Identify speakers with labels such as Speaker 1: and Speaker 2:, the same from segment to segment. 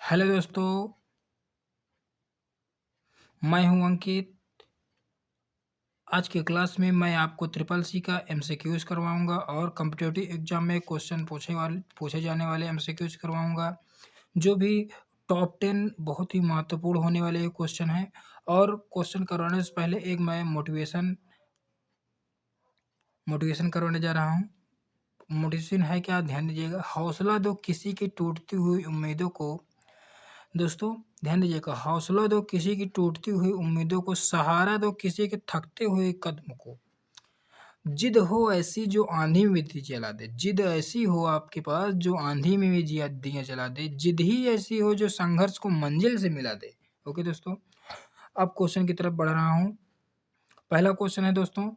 Speaker 1: Hello दोस्तों, मैं हूं अंकित। आज के क्लास में मैं आपको ट्रिपल सी का एमसीक्यूज करवाऊंगा और कॉम्पिटिटिव एग्जाम में क्वेश्चन पूछे जाने वाले एमसीक्यूज करवाऊंगा। जो भी टॉप 10 बहुत ही महत्वपूर्ण होने वाले क्वेश्चन हैं। और क्वेश्चन करवाने से पहले एक मैं मोटिवेशन मोटिवेशन करवाने जा रहा हूं। मोटिवेशन है क्या, ध्यान दीजिएगा। हौसला दो किसी की टूटती हुई उम्मीदों को। दोस्तों ध्यान दीजिएगा, हौसला दो किसी की टूटती हुई उम्मीदों को, सहारा दो किसी के थकते हुए कदम को। जिद हो ऐसी जो आंधी में भी जला दे, जिद ऐसी हो आपके पास जो आंधी में भी जिया दिया जला दे, जिद ही ऐसी हो जो संघर्ष को मंजिल से मिला दे। ओके दोस्तों, अब क्वेश्चन की तरफ बढ़ रहा हूँ। पहला क्वेश्चन है दोस्तों,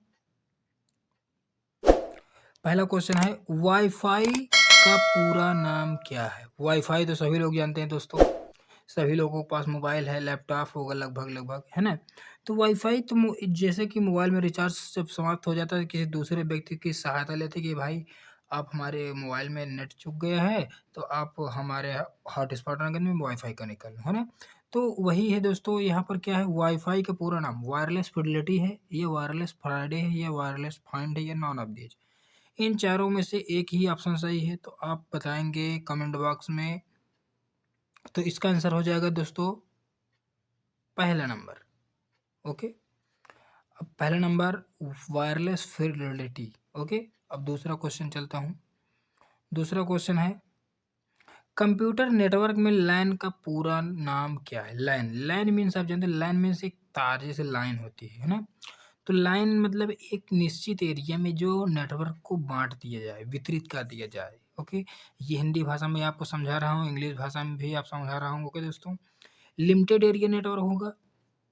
Speaker 1: पहला क्वेश्चन है वाईफाई का पूरा नाम क्या है। वाईफाई तो सभी लोग जानते हैं दोस्तों, सभी लोगों के पास मोबाइल है, लैपटॉप होगा लगभग लगभग, है ना। तो वाईफाई तो जैसे कि मोबाइल में रिचार्ज जब समाप्त हो जाता है, किसी दूसरे व्यक्ति की सहायता लेते कि भाई आप हमारे मोबाइल में नेट चुक गया है, तो आप हमारे हॉटस्पॉट ऑन करने में वाईफाई कनेक्ट कर लो, है ना। तो वही है दोस्तों, यहाँ पर क्या है, वाईफाई का पूरा नाम वायरलेस फिडेलिटी है, ये वायरलेस फ्राइडे है, ये वायरलेस फाइंड है, ये नॉन ऑफ दीज। इन चारों में से एक ही ऑप्शन सही है, तो आप बताएंगे कमेंट बॉक्स में। तो इसका आंसर हो जाएगा दोस्तों पहला नंबर। ओके, अब पहला नंबर वायरलेस फिडेलिटी। ओके, अब दूसरा क्वेश्चन चलता हूँ। दूसरा क्वेश्चन है कंप्यूटर नेटवर्क में लैन का पूरा नाम क्या है। लैन, लैन मीन्स आप जानते हैं, लैन मीन्स एक तार जैसे लाइन होती है ना। तो लाइन मतलब एक निश्चित एरिया में जो नेटवर्क को बांट दिया जाए, वितरित कर दिया जाए। ओके, ये हिंदी भाषा में आपको समझा रहा हूँ, इंग्लिश भाषा में भी आप समझा रहा हूँ। ओके दोस्तों, लिमिटेड एरिया नेटवर्क होगा।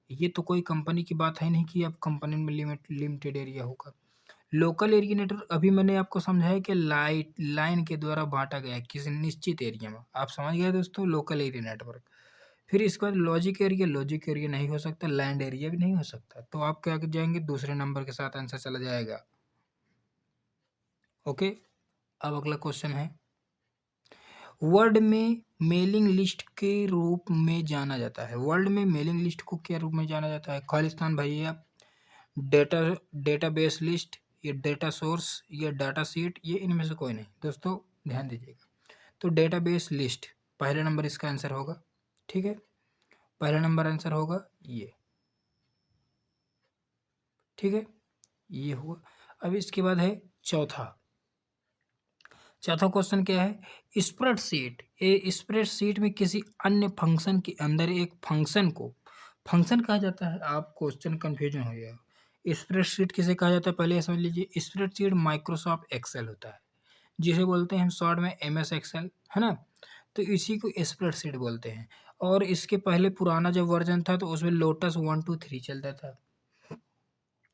Speaker 1: ये तो कोई कंपनी की बात है नहीं कि अब कंपनी में लिमिटेड एरिया होगा। लोकल एरिया नेटवर्क अभी मैंने आपको समझाया कि लाइन के द्वारा बांटा गया है किसी निश्चित एरिया में। आप समझ गए दोस्तों, लोकल एरिया नेटवर्क। फिर इसके बाद लॉजिक एरिया, लॉजिक एरिया नहीं हो सकता, लैंड एरिया भी नहीं हो सकता। तो आप क्या कर जाएंगे, दूसरे नंबर के साथ आंसर चला जाएगा। ओके, अब अगला क्वेश्चन है वर्ल्ड में मेलिंग लिस्ट के रूप में जाना जाता है। वर्ल्ड में मेलिंग लिस्ट को क्या रूप में जाना जाता है। खालिस्तान भैया, डेटा डेटाबेस लिस्ट, ये डेटा सोर्स, ये डाटा सीट, ये इनमें से कोई नहीं। दोस्तों ध्यान दीजिएगा, तो डेटाबेस लिस्ट पहला नंबर इसका आंसर होगा। ठीक है, पहला नंबर आंसर होगा ये। ठीक है, ये हुआ। अब इसके बाद है चौथा। चौथा क्वेश्चन क्या है, स्प्रेडशीट। ये स्प्रेडशीट में किसी अन्य फंक्शन के अंदर एक फंक्शन को फंक्शन कहा जाता है। आप क्वेश्चन कंफ्यूजन हो गया, स्प्रेडशीट किसे कहा जाता है पहले ये समझ लीजिए। स्प्रेडशीट माइक्रोसॉफ्ट एक्सेल होता है, जिसे बोलते हैं हम शॉर्ट में एमएस एक्सेल, है ना। तो इसी को स्प्रेडशीट बोलते हैं। और इसके पहले पुराना जब वर्जन था तो उसमें लोटस 1 2 3 चलता था,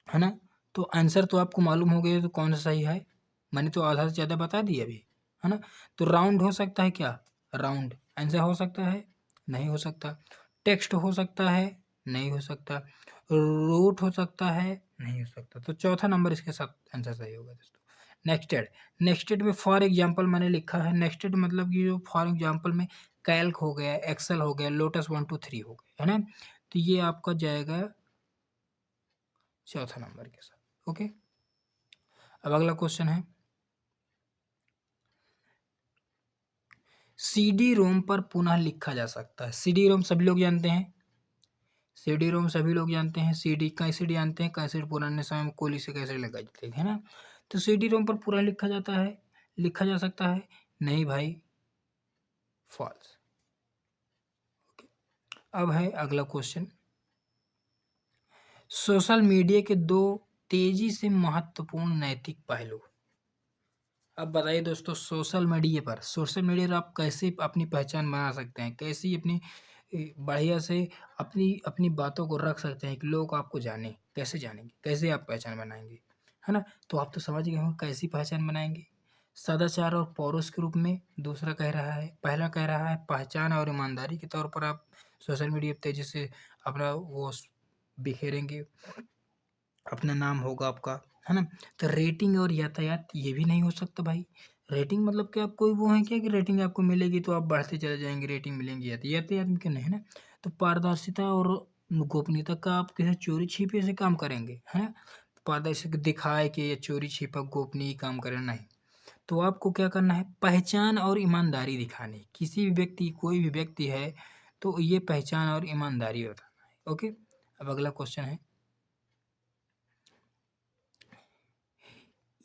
Speaker 1: है ना। तो आंसर तो आपको मालूम हो गया तो कौन सा सही है। मैंने तो आधा से ज़्यादा बता दिया अभी, है ना। तो राउंड हो सकता है क्या, राउंड आंसर हो सकता है, नहीं हो सकता। टेक्स्ट हो सकता है, नहीं हो सकता। रूट हो सकता है, नहीं हो सकता। तो चौथा नंबर इसके साथ आंसर सही होगा दोस्तों। नेक्स्टेड, नेक्स्टेड में फॉर एग्जाम्पल मैंने लिखा है। नेक्स्टेड मतलब कि जो फॉर एग्जाम्पल में कैल्क हो गया, एक्सेल हो गया, लोटस 1 2 3 हो गया, है ना। तो ये आपका जाएगा चौथा नंबर के साथ। ओके, अब अगला क्वेश्चन है सीडी रोम पर पुनः लिखा जा सकता है। सीडी रोम सभी लोग जानते हैं, सीडी रोम सभी लोग जानते हैं। सीडी कैसेट जानते हैं, कैसेट पुराने समय में कोली से कैसेट लगाई जाती थी, है ना। तो सीडी रोम पर पूरा लिखा जाता है, लिखा जा सकता है, नहीं भाई, फॉल्स। अब है अगला क्वेश्चन, सोशल मीडिया के दो तेजी से महत्वपूर्ण नैतिक पहलू। अब बताइए दोस्तों, सोशल मीडिया पर आप कैसे अपनी पहचान बना सकते हैं, कैसे अपनी बढ़िया से अपनी अपनी बातों को रख सकते हैं कि लोग आपको जाने, कैसे जानेंगे, कैसे आप पहचान बनाएंगे, है ना। तो आप तो समझ गए होंगे कैसी पहचान बनाएंगे, सदाचार और पौरुष के रूप में। दूसरा कह रहा है, पहला कह रहा है पहचान और ईमानदारी के तौर पर आप सोशल मीडिया पर तेजी से अपना वो बिखेरेंगे, अपना नाम होगा आपका, है ना। तो रेटिंग और यातायात ये भी नहीं हो सकता भाई। रेटिंग मतलब क्या, कोई वो है क्या कि रेटिंग आपको मिलेगी तो आप बढ़ते चले जाएंगे, रेटिंग मिलेंगी आती आदमी के नहीं ना। तो पारदर्शिता और गोपनीयता का आप किसी चोरी छिपे से काम करेंगे, है ना। पारदर्शिता दिखाए कि ये चोरी छिपा गोपनीय काम करे, नहीं। तो आपको क्या करना है, पहचान और ईमानदारी दिखानी। किसी भी व्यक्ति, कोई भी व्यक्ति है तो ये पहचान और ईमानदारी बताना है। ओके, अब अगला क्वेश्चन है,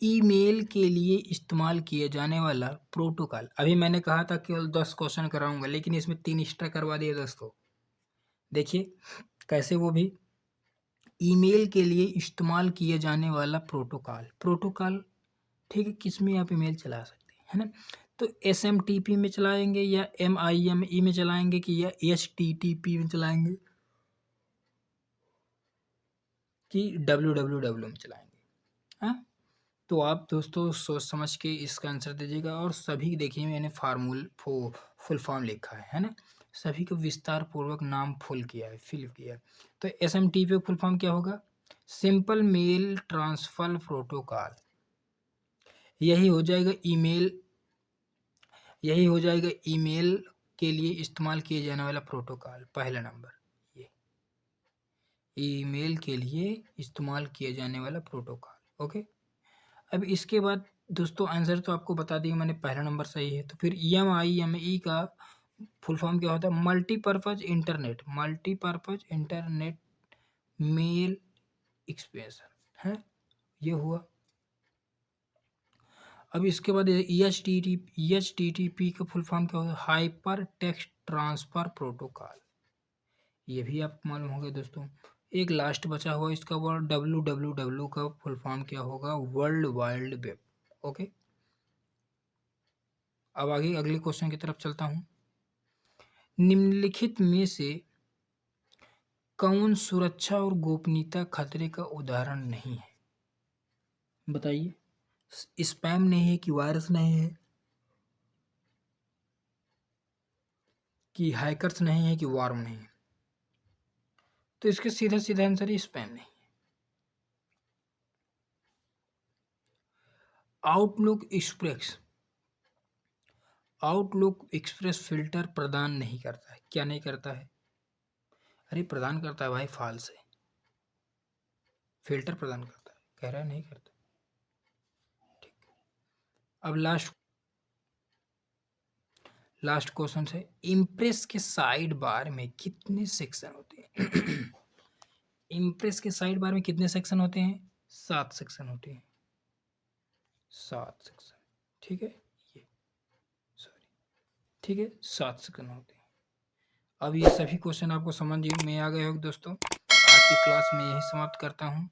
Speaker 1: ईमेल के लिए इस्तेमाल किया जाने वाला प्रोटोकॉल। अभी मैंने कहा था केवल 10 क्वेश्चन कराऊंगा, लेकिन इसमें 3 एक्स्ट्रा करवा दिए दोस्तों। देखिए कैसे, वो भी ईमेल के लिए इस्तेमाल किए जाने वाला प्रोटोकॉल। प्रोटोकॉल, ठीक है, किस में आप ईमेल चला सकते हैं, है ना। तो SMTP में चलाएंगे या MIME में चलाएंगे कि या HTTP में चलाएंगे कि WWW में चलाएंगे, हाँ। तो आप दोस्तों सोच समझ के इसका आंसर दीजिएगा। और सभी देखिए मैंने फुल फॉर्म लिखा है ना। सभी को विस्तार पूर्वक नाम फुल किया है, फिल किया है। तो SMTP फुल फॉर्म क्या होगा, सिंपल मेल ट्रांसफर प्रोटोकॉल। यही हो जाएगा ईमेल, यही हो जाएगा ईमेल के लिए इस्तेमाल किए जाने वाला प्रोटोकॉल, पहला नंबर। ये ईमेल के लिए इस्तेमाल किए जाने वाला प्रोटोकॉल। ओके, अब इसके बाद दोस्तों आंसर तो आपको बता दिया मैंने, पहला नंबर सही है। तो फिर MIME का फुल फॉर्म क्या होता है, multipurpose internet, multipurpose internet mail expression है, ये हुआ। अब इसके बाद EHTTP का फुल फॉर्म क्या होता है, हाइपर टेक्स्ट ट्रांसफर प्रोटोकॉल। ये भी आपको मालूम होगा दोस्तों। एक लास्ट बचा हुआ इसका वर्ड, WWW का फुल फॉर्म क्या होगा, वर्ल्ड वाइड वेब। ओके, अब आगे अगले क्वेश्चन की तरफ चलता हूँ। निम्नलिखित में से कौन सुरक्षा और गोपनीयता खतरे का उदाहरण नहीं है, बताइए। स्पैम नहीं है, कि वायरस नहीं है, कि हैकर्स नहीं है, कि वार्म नहीं है। तो इसके सीधा सीधा आंसर है स्पैम नहीं। Outlook express, outlook express filter प्रदान नहीं करता है। क्या नहीं करता है, अरे प्रदान करता है भाई, फॉल्स है। फिल्टर प्रदान करता है, कह रहा है नहीं करता। ठीक, अब लास्ट क्वेश्चन है, इम्प्रेस के साइड बार में कितने सेक्शन होते हैं। इम्प्रेस के साइड बार में कितने सेक्शन होते हैं, 7 सेक्शन होते हैं, 7 सेक्शन। ठीक है, ये सॉरी, ठीक है, 7 सेक्शन होते हैं। अब ये सभी क्वेश्चन आपको समझ में आ गए होंगे दोस्तों। आज की क्लास में यही समाप्त करता हूँ।